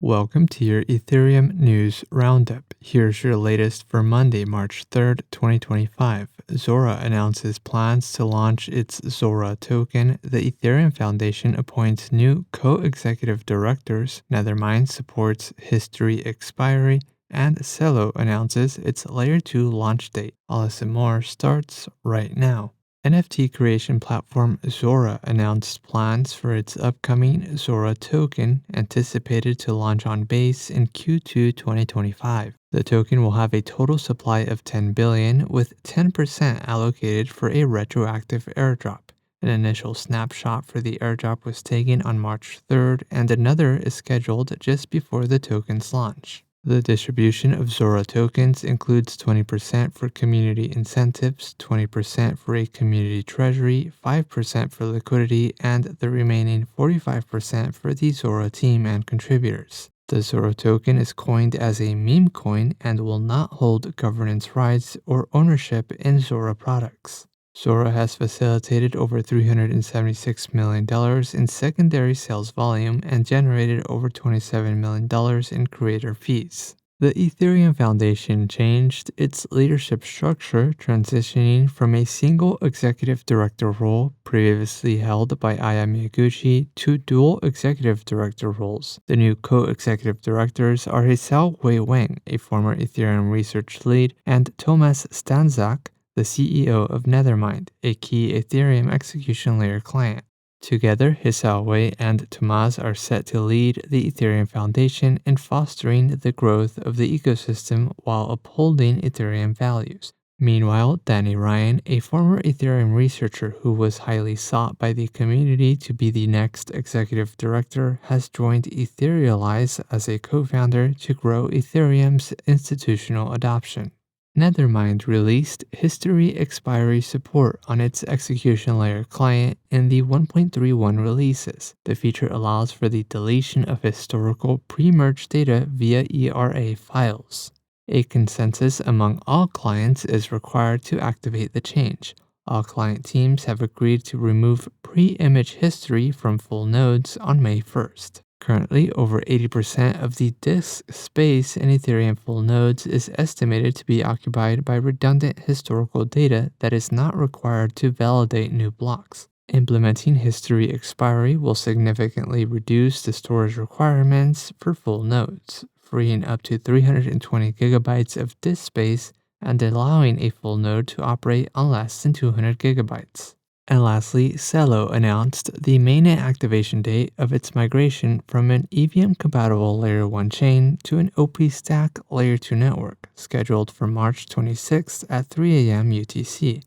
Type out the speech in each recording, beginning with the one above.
Welcome to your Ethereum News Roundup. Here's your latest for Monday, March 3rd, 2025. Zora announces plans to launch its Zora token. The Ethereum Foundation appoints new co-executive directors. Nethermind supports history expiry. And Celo announces its Layer 2 launch date. All this and more starts right now. NFT creation platform Zora announced plans for its upcoming Zora token, anticipated to launch on Base in Q2 2025. The token will have a total supply of 10 billion, with 10% allocated for a retroactive airdrop. An initial snapshot for the airdrop was taken on March 3rd, and another is scheduled just before the token's launch. The distribution of Zora tokens includes 20% for community incentives, 20% for a community treasury, 5% for liquidity, and the remaining 45% for the Zora team and contributors. The Zora token is coined as a meme coin and will not hold governance rights or ownership in Zora products. Zora has facilitated over $376 million in secondary sales volume and generated over $27 million in creator fees. The Ethereum Foundation changed its leadership structure, transitioning from a single executive director role previously held by Aya Miyaguchi to dual executive director roles. The new co-executive directors are Hisao Wei Wang, a former Ethereum research lead, and Thomas Stanzak, the CEO of Nethermind, a key Ethereum execution layer client. Together, Hisao Wei and Tomas are set to lead the Ethereum Foundation in fostering the growth of the ecosystem while upholding Ethereum values. Meanwhile, Danny Ryan, a former Ethereum researcher who was highly sought by the community to be the next executive director, has joined Etherealize as a co-founder to grow Ethereum's institutional adoption. Nethermind released history expiry support on its execution layer client in the 1.31 releases. The feature allows for the deletion of historical pre-merge data via ERA files. A consensus among all clients is required to activate the change. All client teams have agreed to remove pre-image history from full nodes on May 1st. Currently, over 80% of the disk space in Ethereum full nodes is estimated to be occupied by redundant historical data that is not required to validate new blocks. Implementing history expiry will significantly reduce the storage requirements for full nodes, freeing up to 320 gigabytes of disk space and allowing a full node to operate on less than 200 gigabytes. And lastly, Celo announced the mainnet activation date of its migration from an EVM-compatible Layer 1 chain to an OP-Stack Layer 2 network, scheduled for March 26th at 3 a.m. UTC.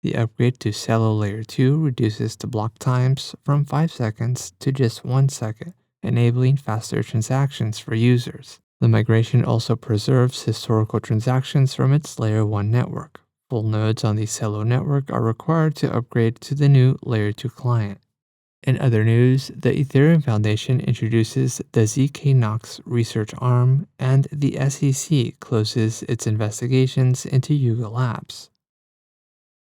The upgrade to Celo Layer 2 reduces the block times from 5 seconds to just 1 second, enabling faster transactions for users. The migration also preserves historical transactions from its Layer 1 network. Full nodes on the Celo network are required to upgrade to the new Layer 2 client. In other news, the Ethereum Foundation introduces the zk-Nox research arm, and the SEC closes its investigations into Yuga Labs.